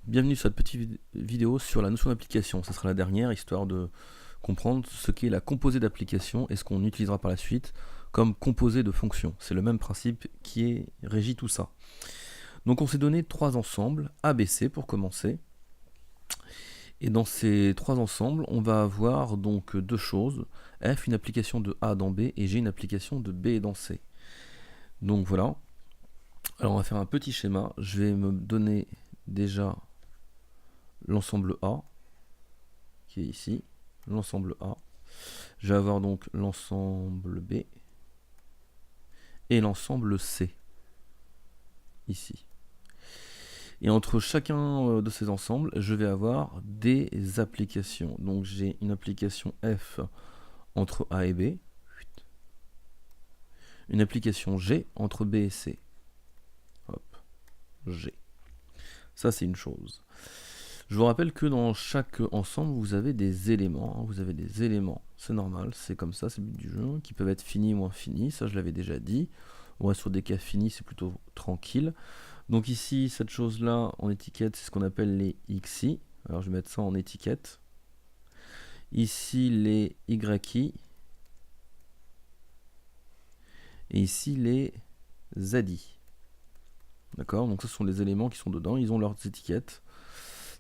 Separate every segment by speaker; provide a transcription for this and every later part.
Speaker 1: Bienvenue sur cette petite vidéo sur la notion d'application. Ce sera la dernière, histoire de comprendre ce qu'est la composée d'application et ce qu'on utilisera par la suite comme composée de fonction. C'est le même principe qui régit tout ça. Donc on s'est donné trois ensembles, A, B, C pour commencer. Et dans ces trois ensembles, on va avoir donc deux choses. F, une application de A dans B, et G, une application de B dans C. Donc voilà. Alors on va faire un petit schéma. Je vais me donner déjà l'ensemble A, qui est ici, l'ensemble A. Je vais avoir donc l'ensemble B et l'ensemble C, ici. Et entre chacun de ces ensembles, je vais avoir des applications. Donc j'ai une application F entre A et B, une application G entre B et C. Hop, G. Ça c'est une chose. Je vous rappelle que dans chaque ensemble, vous avez des éléments. Vous avez des éléments, c'est normal, c'est comme ça, c'est le but du jeu, qui peuvent être finis ou infinis, ça je l'avais déjà dit. On reste sur des cas finis, c'est plutôt tranquille. Donc ici, cette chose-là, en étiquette, c'est ce qu'on appelle les XI. Alors je vais mettre ça en étiquette. Ici, les YI. Et ici, les ZI. D'accord? Donc ce sont les éléments qui sont dedans, ils ont leurs étiquettes.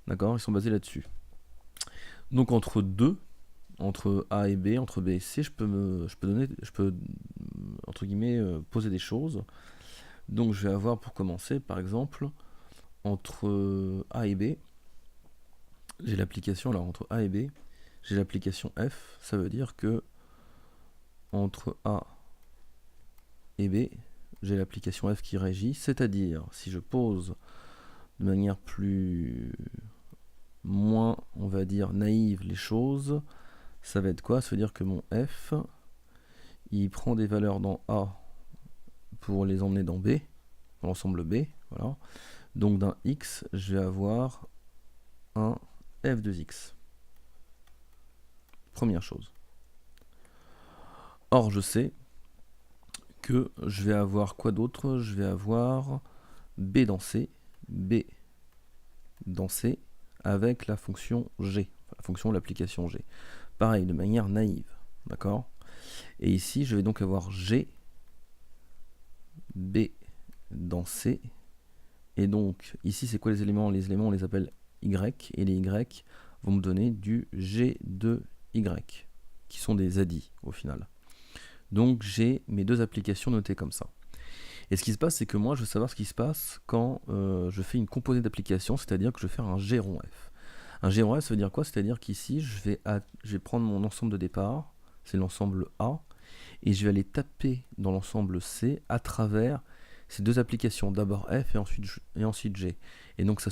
Speaker 1: D'accord? Ils sont basés là-dessus. Donc entre A et B, entre B et C, je peux entre guillemets poser des choses. Donc je vais avoir pour commencer, par exemple, entre A et B, j'ai l'application, alors entre A et B, j'ai l'application F, ça veut dire que entre A et B, j'ai l'application F qui régit, c'est-à-dire si je pose de manière moins, on va dire, naïve les choses, ça va être quoi? Ça veut dire que mon F, il prend des valeurs dans A pour les emmener dans B, dans l'ensemble B, voilà. Donc d'un X, je vais avoir un F de X. Première chose. Or, je sais que je vais avoir quoi d'autre? Je vais avoir B dans C, B dans C, avec la fonction G, la fonction de l'application G. Pareil, de manière naïve, d'accord? Et ici, je vais donc avoir G, B dans C, et donc, ici, c'est quoi les éléments? Les éléments, on les appelle Y, et les Y vont me donner du G de Y, qui sont des ZI, au final. Donc, j'ai mes deux applications notées comme ça. Et ce qui se passe, c'est que moi, je veux savoir ce qui se passe quand je fais une composée d'application, c'est-à-dire que je vais faire un G rond F. Un G rond F, ça veut dire quoi? C'est-à-dire qu'ici, je vais prendre mon ensemble de départ, c'est l'ensemble A, et je vais aller taper dans l'ensemble C à travers ces deux applications, d'abord F et ensuite G. Et donc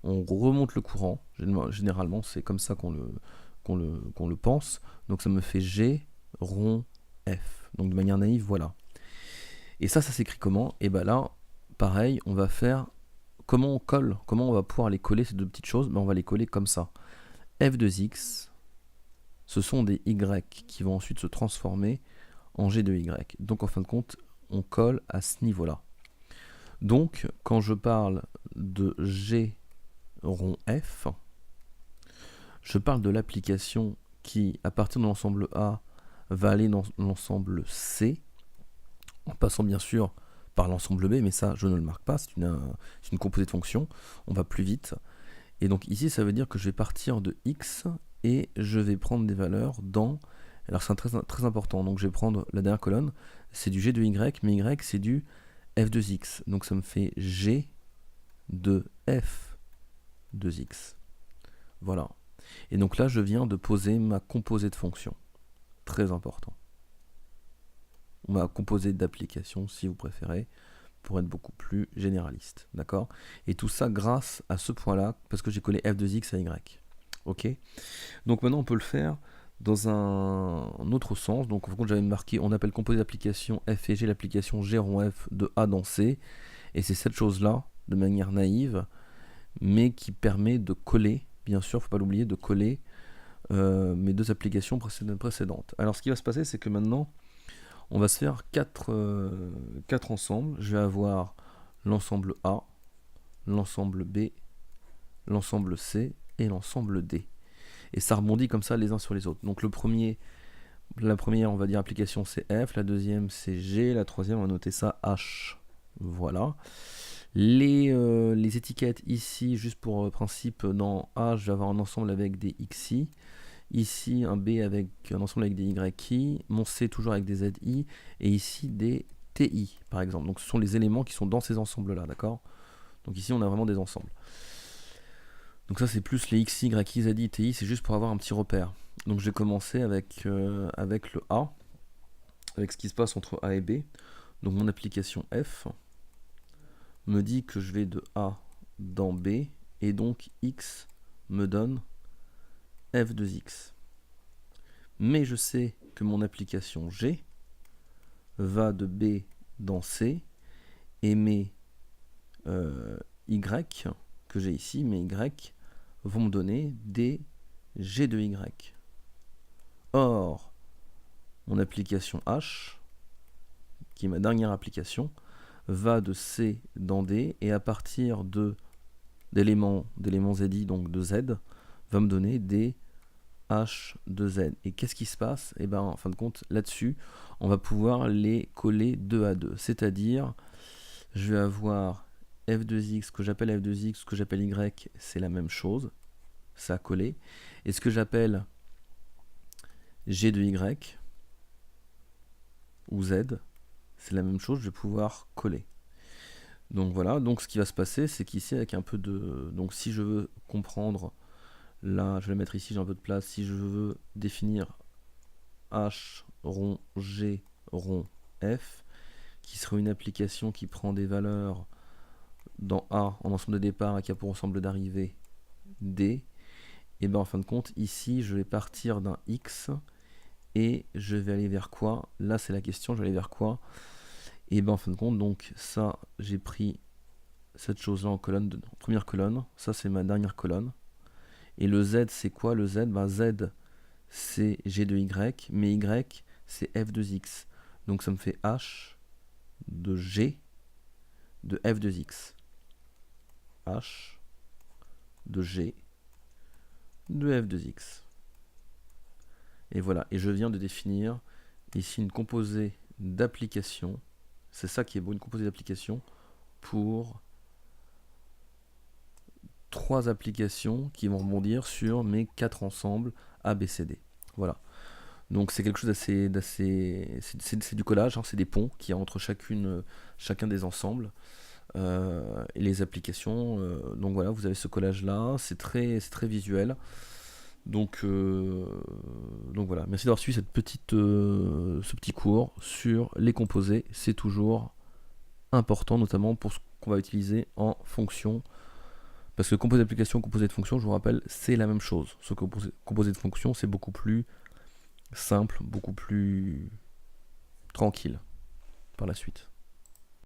Speaker 1: on remonte le courant, généralement c'est comme ça qu'on le pense, donc ça me fait G rond F. Donc de manière naïve, voilà. Et ça s'écrit comment? Et bien là, pareil, on va faire comment on colle, comment on va pouvoir les coller ces deux petites choses. On va les coller comme ça. F de X, ce sont des Y qui vont ensuite se transformer en G de Y. Donc en fin de compte, on colle à ce niveau-là. Donc quand je parle de G rond F, je parle de l'application qui, à partir de l'ensemble A, va aller dans l'ensemble C, en passant bien sûr par l'ensemble B, mais ça je ne le marque pas, c'est une composée de fonctions, on va plus vite. Et donc ici ça veut dire que je vais partir de X et je vais prendre des valeurs dans, alors c'est très, très important, donc je vais prendre la dernière colonne, c'est du G de Y, mais Y c'est du F de X, donc ça me fait G de F de X. Voilà. Et donc là je viens de poser ma composée de fonctions, très important. Ma composée d'application si vous préférez, pour être beaucoup plus généraliste, d'accord? Et tout ça grâce à ce point-là, parce que j'ai collé F de X à Y. Ok? Donc maintenant on peut le faire dans un autre sens. Donc en compte j'avais marqué, on appelle composée d'application F et G l'application G rond F de A dans C. Et c'est cette chose-là, de manière naïve, mais qui permet de coller, bien sûr, faut pas l'oublier, de coller mes deux applications précédentes. Alors ce qui va se passer, c'est que maintenant, on va se faire quatre ensembles. Je vais avoir l'ensemble A, l'ensemble B l'ensemble C et l'ensemble D. Et ça rebondit comme ça les uns sur les autres. Donc la première, on va dire application, c'est F, la deuxième, c'est G, la troisième, on va noter ça H. Voilà. Les étiquettes ici, juste pour principe, dans A, je vais avoir un ensemble avec des XI. Ici, un B avec un ensemble avec des YI. Mon C, toujours avec des ZI. Et ici, des TI, par exemple. Donc, ce sont les éléments qui sont dans ces ensembles-là, d'accord? Donc, ici, on a vraiment des ensembles. Donc, ça, c'est plus les XI, YI, ZI, TI. C'est juste pour avoir un petit repère. Donc, je vais commencer avec le A, avec ce qui se passe entre A et B. Donc, mon application F me dit que je vais de A dans B, et donc X me donne F de X. Mais je sais que mon application G va de B dans C, et mes Y, que j'ai ici, mes Y, vont me donner des G de Y. Or, mon application H, qui est ma dernière application, va de C dans D, et à partir d'éléments ZI, donc de Z, va me donner des H de Z. Et qu'est-ce qui se passe? Et bien, en fin de compte, là-dessus, on va pouvoir les coller 2 à 2. C'est-à-dire, je vais avoir F2X, ce que j'appelle F2X, ce que j'appelle Y, c'est la même chose, ça a collé. Et ce que j'appelle G de Y, ou Z, c'est la même chose, je vais pouvoir coller. Donc voilà, donc ce qui va se passer, c'est qu'ici, avec un peu de... Donc si je veux comprendre, là, je vais le mettre ici, j'ai un peu de place, si je veux définir H rond G rond F, qui serait une application qui prend des valeurs dans A en ensemble de départ et qui a pour ensemble d'arrivée D, et bien en fin de compte, ici, je vais partir d'un X, et je vais aller vers quoi? Là, c'est la question, je vais aller vers quoi? Et bien en fin de compte, donc ça, j'ai pris cette chose-là en colonne, en première colonne, ça c'est ma dernière colonne. Et le Z, c'est quoi le Z? Ben, Z, c'est G de Y, mais Y, c'est F de X. Donc ça me fait H de G de F de X. H de G de F de X. Et voilà, et je viens de définir ici une composée d'application. C'est ça qui est beau, une composée d'application pour 3 applications qui vont rebondir sur mes 4 ensembles ABCD. Voilà. Donc c'est quelque chose d'assez... C'est du collage, hein, c'est des ponts qu'il y a entre chacun des ensembles et les applications. Donc voilà, vous avez ce collage-là, c'est très visuel. Donc voilà, merci d'avoir suivi ce petit cours sur les composés. C'est toujours important, notamment pour ce qu'on va utiliser en fonction. Parce que composé d'application, composé de fonction, je vous rappelle, c'est la même chose. Ce composé de fonction, c'est beaucoup plus simple, beaucoup plus tranquille par la suite.